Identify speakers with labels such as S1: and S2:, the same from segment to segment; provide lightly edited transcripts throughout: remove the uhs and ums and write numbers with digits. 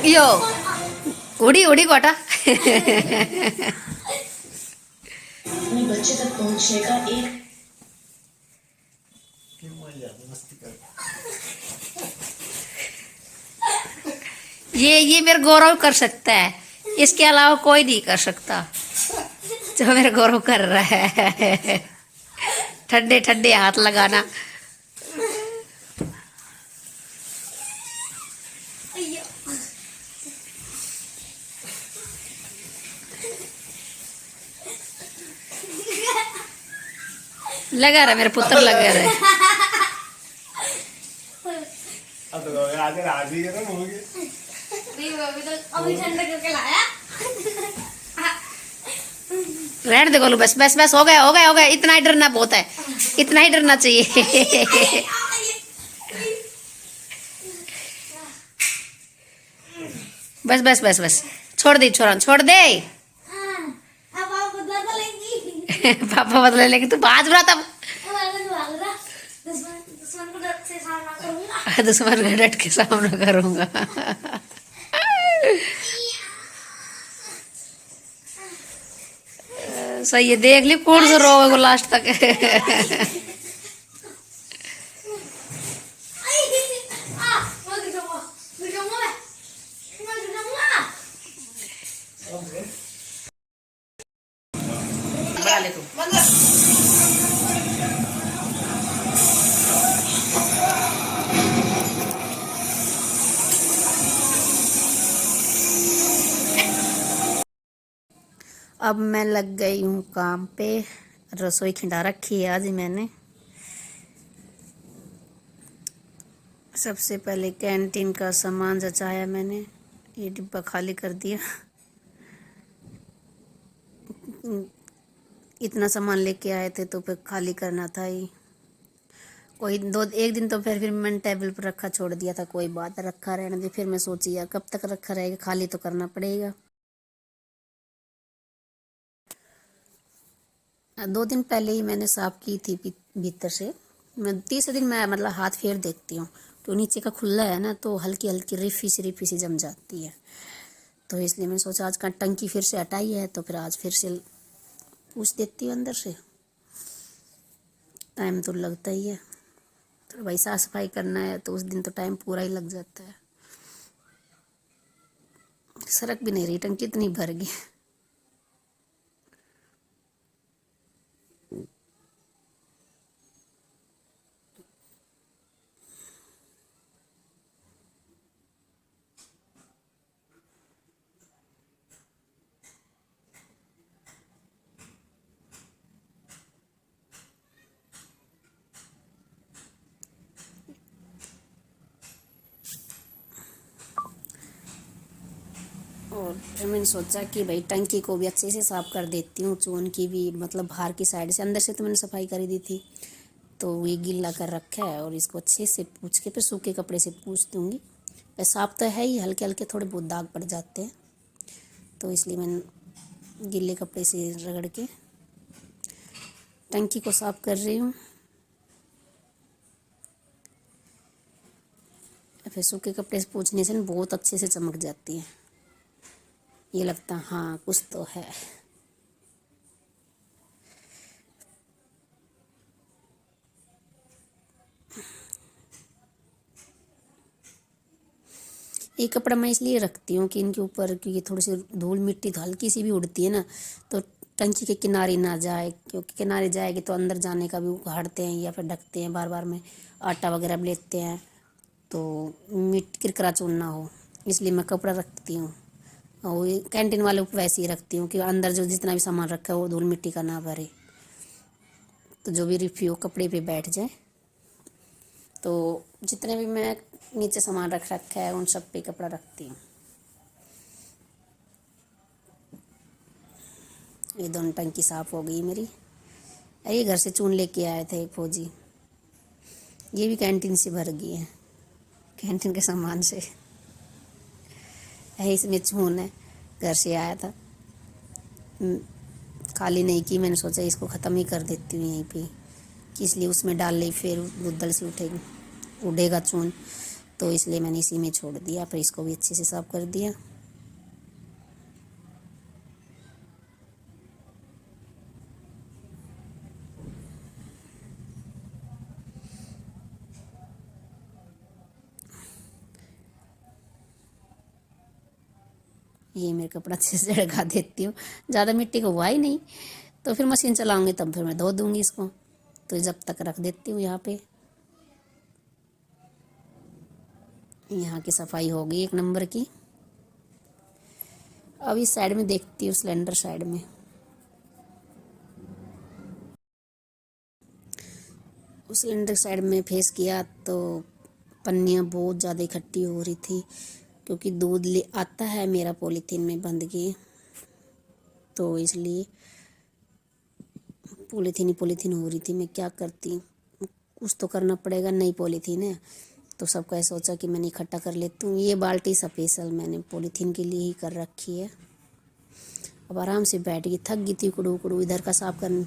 S1: यो उड़ी उड़ी कोटा
S2: अपने बच्चे तक पहुंचने का एक
S1: ये मेरा गौरव कर सकता है, इसके अलावा कोई नहीं कर सकता जो मेरा गौरव कर रहा है। ठंडे ठंडे हाथ लगाना। लगा रहा मेरा पुत्र लगा रहा है।
S3: अभी ठंडा करके लाया।
S1: रहने दे गोलू, बस बस बस, हो गया हो गया हो गया, इतना ही डरना बहुत है, इतना ही डरना चाहिए। बस बस बस बस, छोड़ दे छोरा, छोड़ दे। पापा बदले लेंगे, तू बाज रहा था। दुश्मन का डट के सामना करूंगा। सही है, देख ली कौन सा रोग लास्ट तक। बड़ा ले तू। अब मैं लग गई हूँ काम पे। रसोई खिंडा रखी है आज मैंने। सबसे पहले कैंटीन का सामान जचाया मैंने, ये डिब्बा खाली कर दिया। इतना सामान लेके आए थे तो फिर खाली करना था ही। कोई एक दिन तो फिर मैंने टेबल पर रखा छोड़ दिया था, कोई बात रखा रहने दे। फिर मैं सोची यार कब तक रखा रहेगा, खाली तो करना पड़ेगा। 2 दिन पहले ही मैंने साफ की थी भीतर से। मैं तीसरे दिन मैं मतलब हाथ फेर देखती हूँ तो नीचे का खुला है ना, तो हल्की हल्की रिफी सी जम जाती है। तो इसलिए मैंने सोचा आज का टंकी फिर से हटाई है तो फिर आज फिर से पूछ देती हूँ अंदर से। टाइम तो लगता ही है, तो भाई साफ सफाई करना है तो उस दिन तो टाइम पूरा ही लग जाता है। सड़क भी नहीं रही, टंकी इतनी भर गई। और फिर मैंने सोचा कि भाई टंकी को भी अच्छे से साफ़ कर देती हूँ, चून की भी मतलब बाहर की साइड से। अंदर से तो मैंने सफाई करी दी थी, तो ये गीला कर रखा है और इसको अच्छे से पूछ के फिर सूखे कपड़े से पूछ दूँगी। वैसे साफ तो है ही, हल्के हल्के थोड़े बहुत दाग पड़ जाते हैं, तो इसलिए मैंने गीले कपड़े से रगड़ के टंकी को साफ कर रही हूँ। फिर सूखे कपड़े से पोंछने से बहुत अच्छे से चमक जाती है। ये लगता है हाँ कुछ तो है। ये कपड़ा मैं इसलिए रखती हूँ कि इनके ऊपर, क्योंकि थोड़ी सी धूल मिट्टी तो हल्की सी भी उड़ती है ना, तो टंकी के किनारे ना जाए, क्योंकि किनारे जाएगी तो अंदर जाने का भी उखाड़ते हैं या फिर ढकते हैं बार बार में। आटा वगैरह भी लेते हैं तो मिट्टी किरकरा चून ना हो, इसलिए मैं कपड़ा रखती हूँ। और कैंटीन वालों को वैसे ही रखती हूँ कि अंदर जो जितना भी सामान रखा है वो धूल मिट्टी का ना भरे, तो जो भी रिफ्यू कपड़े पे बैठ जाए। तो जितने भी मैं नीचे सामान रख रखा है उन सब पे कपड़ा रखती हूँ। ये दोनों टंकी साफ़ हो गई मेरी। ये घर से चून लेके आए थे फौजी, ये भी कैंटीन से भर गई है, कैंटीन के सामान से है। इसमें चून है, घर से आया था, खाली नहीं की। मैंने सोचा इसको ख़त्म ही कर देती हूँ यहीं पे, कि इसलिए उसमें डाल ली, फिर उधर से उठेगा चून। तो इसलिए मैंने इसी में छोड़ दिया। फिर इसको भी अच्छे से साफ कर दिया। ये मेरे कपड़ा अच्छे से लगा देती हूँ, ज़्यादा मिट्टी को हुआ ही नहीं, तो फिर मशीन चलाऊंगी तब फिर मैं धो दूंगी इसको। तो जब तक रख देती हूँ यहाँ पे। यहाँ की सफाई हो गई 1 नंबर की। अब इस साइड में देखती हूँ, सिलेंडर साइड में। उस सिलेंडर साइड में फेस किया तो पन्नियाँ बहुत ज़्यादा इकट्ठी हो रही थी, क्योंकि दूध ले आता है मेरा पॉलीथीन में बंद के, तो इसलिए पॉलीथीन हो रही थी। मैं क्या करती, कुछ तो करना पड़ेगा, नई पॉलीथीन है तो सबका सोचा कि मैंने इकट्ठा कर लेती हूँ। ये बाल्टी स्पेशल मैंने पॉलीथीन के लिए ही कर रखी है। अब आराम से बैठ गई, थक गई थी कुड़ू कुड़ू, इधर का साफ कर,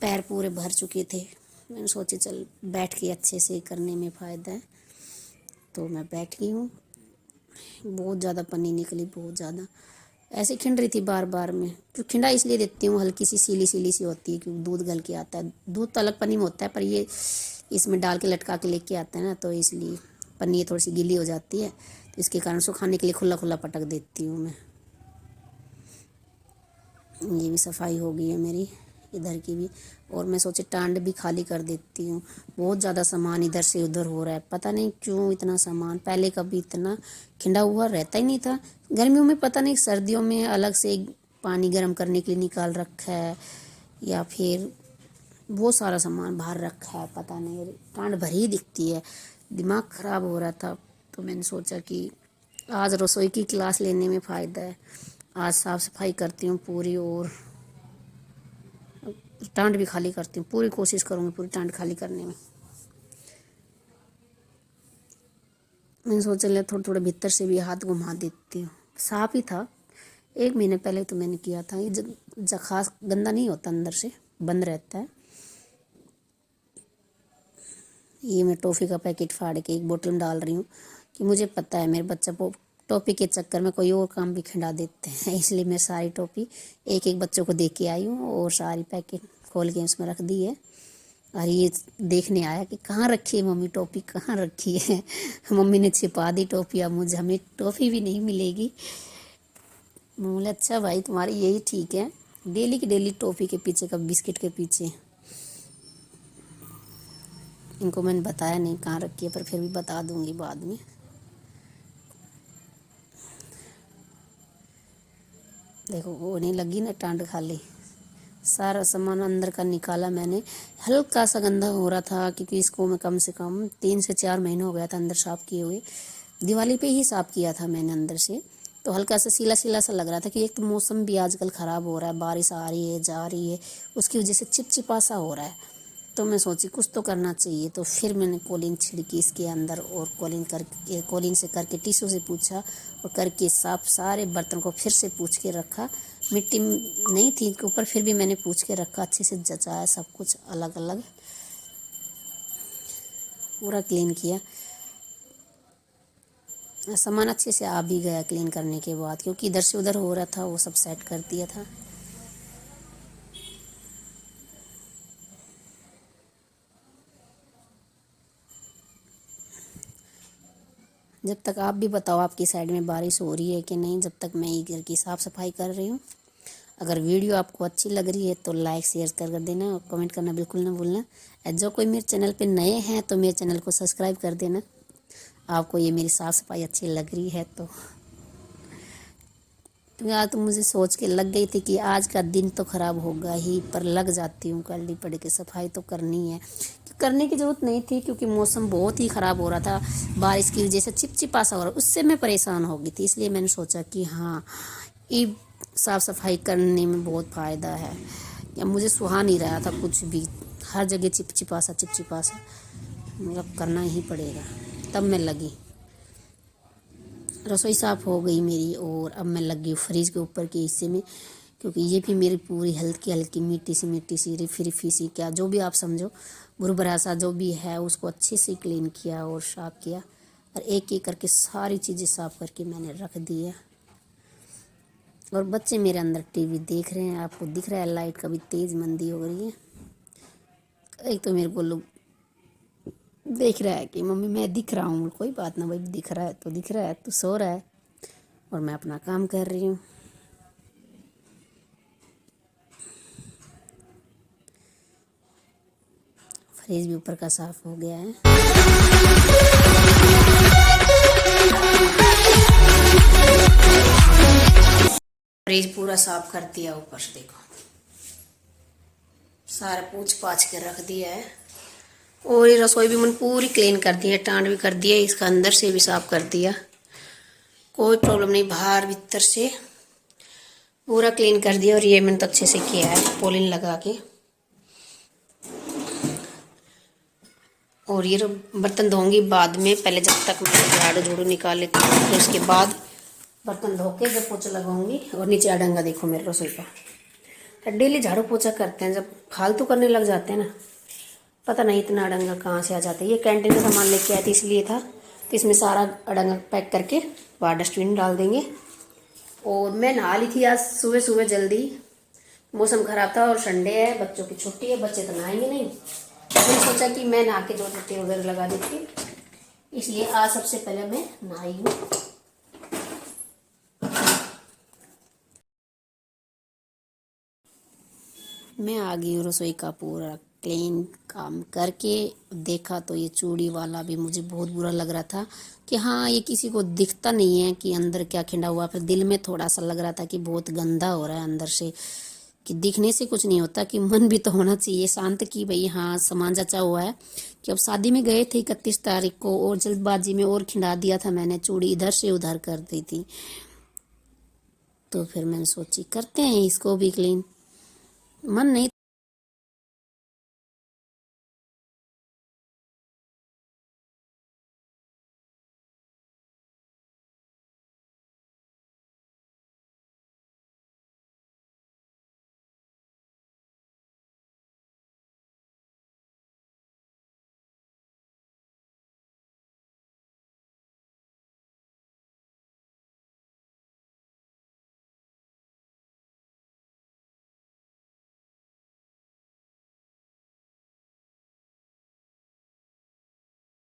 S1: पैर पूरे भर चुके थे। मैंने सोचा चल बैठ के अच्छे से करने में फ़ायदा है, तो मैं बैठ गई हूँ। बहुत ज़्यादा पन्नी निकली, बहुत ज़्यादा ऐसे खिंड रही थी बार बार में। तो खिंडा इसलिए देती हूँ, हल्की सी सीली सीली सी होती है, क्योंकि दूध गल के आता है। दूध तो अलग पन्नी में होता है, पर ये इसमें डाल के लटका के लेके आता है ना, तो इसलिए पन्नी थोड़ी सी गीली हो जाती है, तो इसके कारण सुखाने के लिए खुला खुला पटक देती हूँ मैं। ये भी सफाई हो गई है मेरी, इधर की भी। और मैं सोचे टांड भी खाली कर देती हूँ। बहुत ज़्यादा सामान इधर से उधर हो रहा है, पता नहीं क्यों इतना सामान। पहले कभी इतना खिंडा हुआ रहता ही नहीं था। गर्मियों में पता नहीं, सर्दियों में अलग से पानी गर्म करने के लिए निकाल रखा है, या फिर बहुत सारा सामान बाहर रखा है, पता नहीं। टांड भरी दिखती है, दिमाग ख़राब हो रहा था। तो मैंने सोचा कि आज रसोई की क्लास लेने में फ़ायदा है। आज साफ़ सफाई करती हूँ पूरी, और टांड भी खाली करती हूँ। पूरी कोशिश करूँगी पूरी टांड खाली करने में। मैंने सोचा ले थोड़ा थोड़ा भीतर से भी हाथ घुमा देती हूँ। साफ ही था, 1 महीने पहले तो मैंने किया था। ये खास गंदा नहीं होता, अंदर से बंद रहता है। ये मैं टॉफ़ी का पैकेट फाड़ के एक बोतल में डाल रही हूँ, कि मुझे पता है मेरे बच्चा को टॉफ़ी के चक्कर में कोई और काम भी खिंडा देते हैं, इसलिए मैं सारी टॉफ़ी एक एक बच्चों को दे के आई हूँ, और सारी पैकेट खोल के उसमें रख दी है। और ये देखने आया कि कहाँ रखी है मम्मी टॉफ़ी, कहाँ रखी है। मम्मी ने छिपा दी टॉफ़ी, अब मुझे हमें टॉफ़ी भी नहीं मिलेगी। मैं बोला अच्छा भाई तुम्हारी यही ठीक है, डेली की डेली टॉफ़ी के पीछे, कब बिस्किट के पीछे। इनको मैंने बताया नहीं कहाँ रखी है, पर फिर भी बता दूंगी बाद में। देखो वो नहीं लगी ना टांड खाली, सारा सामान अंदर का निकाला मैंने। हल्का सा गंदा हो रहा था, क्योंकि इसको मैं कम से कम 3 से 4 महीने हो गया था अंदर साफ़ किए हुए। दिवाली पे ही साफ़ किया था मैंने अंदर से, तो हल्का सा सीला सीला सा लग रहा था। कि एक तो मौसम भी आजकल ख़राब हो रहा है, बारिश आ रही है जा रही है, उसकी वजह से चिपचिपा सा हो रहा है। तो मैं सोची कुछ तो करना चाहिए, तो फिर मैंने कॉलिन छिड़की इसके अंदर, और कॉलिन से करके टिश्यू से पूछा, और करके साफ सारे बर्तन को फिर से पूछ के रखा। मिट्टी नहीं थी इनके ऊपर, फिर भी मैंने पूछ के रखा, अच्छे से जचाया सब कुछ अलग अलग, पूरा क्लीन किया। सामान अच्छे से आ भी गया क्लीन करने के बाद, क्योंकि इधर से उधर हो रहा था, वो सब सेट कर दिया था। जब तक आप भी बताओ आपकी साइड में बारिश हो रही है कि नहीं, जब तक मैं ये घर की साफ़ सफाई कर रही हूँ। अगर वीडियो आपको अच्छी लग रही है तो लाइक शेयर कर देना, और कमेंट करना बिल्कुल ना भूलना। जो कोई मेरे चैनल पे नए हैं तो मेरे चैनल को सब्सक्राइब कर देना, आपको ये मेरी साफ़ सफाई अच्छी लग रही है तो। यार तो मुझे सोच के लग गई थी कि आज का दिन तो ख़राब होगा ही, पर लग जाती हूँ, करनी पड़ेगी सफाई तो करनी है। करने की ज़रूरत नहीं थी, क्योंकि मौसम बहुत ही ख़राब हो रहा था, बारिश की वजह से चिपचिपा सा हो रहा, उससे मैं परेशान हो गई थी। इसलिए मैंने सोचा कि हाँ, ये साफ़ सफाई करने में बहुत फ़ायदा है। या मुझे सुहा नहीं रहा था कुछ भी, हर जगह चिपचिपा सा मतलब करना ही पड़ेगा। तब मैं लगी, रसोई साफ़ हो गई मेरी, और अब मैं लगी फ्रिज के ऊपर के हिस्से में, क्योंकि ये भी मेरी पूरी हल्की हल्की मिट्टी सी रिफी रिफी सी, क्या जो भी आप समझो, भुरभुरा सा जो भी है, उसको अच्छे से क्लीन किया और साफ किया। और एक एक करके सारी चीज़ें साफ करके मैंने रख दी है। और बच्चे मेरे अंदर टीवी देख रहे हैं, आपको दिख रहा है लाइट का भी तेज़ मंदी हो रही है। एक तो मेरे को लोग देख रहा है कि मम्मी मैं दिख रहा हूँ, कोई बात ना भाई, दिख रहा है तो दिख रहा है, तो सो रहा है और मैं अपना काम कर रही हूँ। फ्रिज भी ऊपर का साफ हो गया है। फ्रिज पूरा साफ कर दिया ऊपर से, देखो सारा पूछ पाछ के रख दिया है। और ये रसोई भी मैंने पूरी क्लीन कर दी है, टांड भी कर दिया, इसका अंदर से भी साफ कर दिया, कोई प्रॉब्लम नहीं, बाहर भीतर से पूरा क्लीन कर दिया। और ये मैंने तो अच्छे से किया है पॉलिन लगा के। और ये बर्तन धोऊंगी बाद में, पहले जब तक मैं झाड़ू झाड़ू निकाल लेती हूँ, फिर उसके बाद बर्तन धो के जब पोछा लगाऊंगी। और नीचे अडंगा देखो मेरे रसोई का, डेली झाड़ू पोछा करते हैं, जब फालतू करने लग जाते हैं ना, पता नहीं इतना अडंगा कहाँ से आ जाता है। ये कैंटीन का सामान लेके आया था इसलिए था, तो इसमें सारा अडंगा पैक करके बाहर डस्टबिन में डाल देंगे। और मैं नहा ली थी आज सुबह सुबह जल्दी, मौसम ख़राब था और संडे है, बच्चों की छुट्टी है, बच्चे तो नहाएंगे नहीं। मैंने सोचा कि मैं नहा के 2 छुट्टी वगैरह लगा देती, इसलिए आज सबसे पहले मैं नहाई हूँ। मैं आ गई हूँ रसोई का पूरा क्लीन काम करके। देखा तो ये चूड़ी वाला भी मुझे बहुत बुरा लग रहा था कि हाँ ये किसी को दिखता नहीं है कि अंदर क्या खिंडा हुआ। फिर दिल में थोड़ा सा लग रहा था कि बहुत गंदा हो रहा है अंदर से, कि दिखने से कुछ नहीं होता, कि मन भी तो होना चाहिए शांत कि भाई हाँ सामान जचा हुआ है। कि अब शादी में गए थे 31 तारीख को और जल्दबाजी में और खिंडा दिया था मैंने, चूड़ी इधर से उधर कर दी थी। तो फिर मैंने सोची करते हैं इसको भी क्लीन, मन नहीं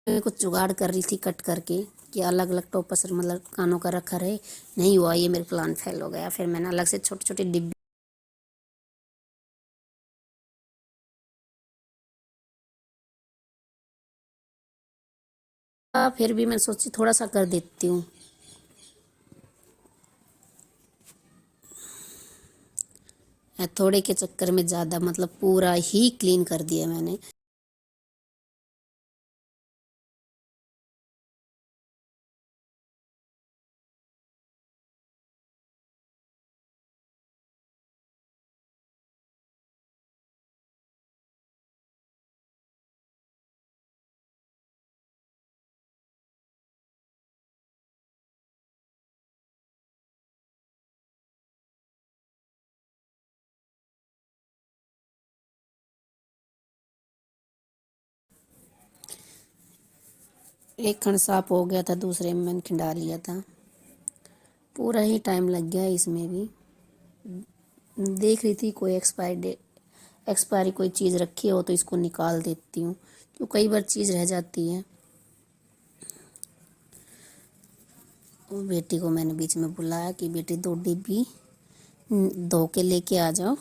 S1: मैं कुछ जुगाड़ कर रही थी कट करके कि अलग अलग टोपस मतलब कानों का रखा रहे, नहीं हुआ, ये मेरा प्लान फेल हो गया। फिर मैंने अलग से छोटे छोटे डिब्बे, फिर भी मैं सोची थोड़ा सा कर देती हूँ। थोड़े के चक्कर में ज़्यादा मतलब पूरा ही क्लीन कर दिया मैंने। एक खंड साफ हो गया था, दूसरे में मैंने खिंडा लिया था, पूरा ही टाइम लग गया इसमें भी। देख रही थी कोई एक्सपायरी कोई चीज़ रखी हो तो इसको निकाल देती हूँ, क्यों कई बार चीज़ रह जाती है। और बेटी को मैंने बीच में बुलाया कि बेटी 2 डिब्बी धो के लेके आ जाओ,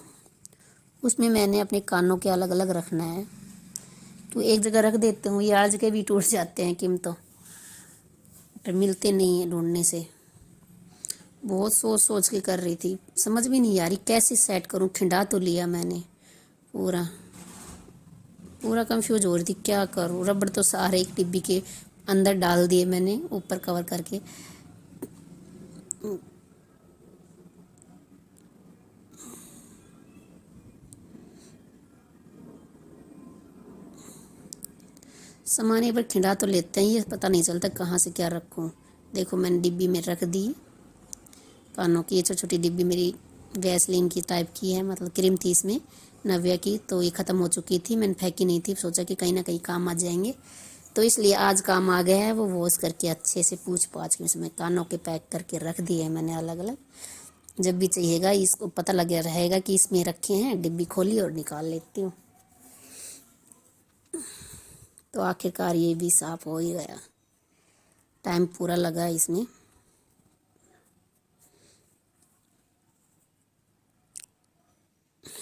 S1: उसमें मैंने अपने कानों के अलग अलग रखना है। तो एक जगह रख देते हूँ, ये आज के भी टूट जाते हैं कीमतों, फिर मिलते नहीं हैं ढूंढने से। बहुत सोच सोच के कर रही थी, समझ भी नहीं आ रही कैसे सेट करूँ। खिंडा तो लिया मैंने, पूरा पूरा कंफ्यूज हो रही थी क्या करूँ। रबड़ तो सारे एक डिब्बी के अंदर डाल दिए मैंने ऊपर कवर करके। सामान एक बार खिंडा तो लेते हैं, ये पता नहीं चलता कहाँ से क्या रखूँ। देखो मैंने डिब्बी में रख दी कानों की, ये छोटी छोटी डिब्बी मेरी वैसलीन की टाइप की है, मतलब क्रीम थी इसमें नव्या की, तो ये ख़त्म हो चुकी थी, मैंने फेंकी नहीं थी, सोचा कि कहीं ना कहीं काम आ जाएंगे, तो इसलिए आज काम आ गया है वो वॉश करके अच्छे से पूछ पाछ के इसमें कानों के पैक करके रख दिए हैं मैंने अलग अलग। जब भी चाहिएगा इसको पता लग रहेगा कि इसमें रखे हैं, डिब्बी खोली और निकाल लेती हूँ। तो आखिरकार ये भी साफ हो ही गया, टाइम पूरा लगा इसमें।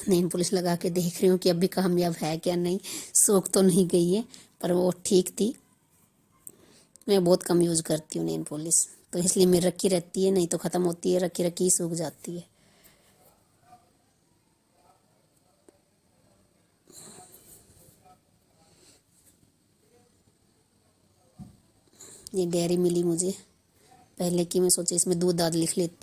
S1: नेल पॉलिश लगा के देख रही हूँ कि अभी कामयाब है क्या नहीं, सोख तो नहीं गई है, पर वो ठीक थी। मैं बहुत कम यूज़ करती हूँ नेल पॉलिश, तो इसलिए मेरी रखी रहती है, नहीं तो ख़त्म होती है, रखी रखी ही सूख जाती है। ये डायरी मिली मुझे पहले की, मैं सोची इसमें दूध दाद लिख लेती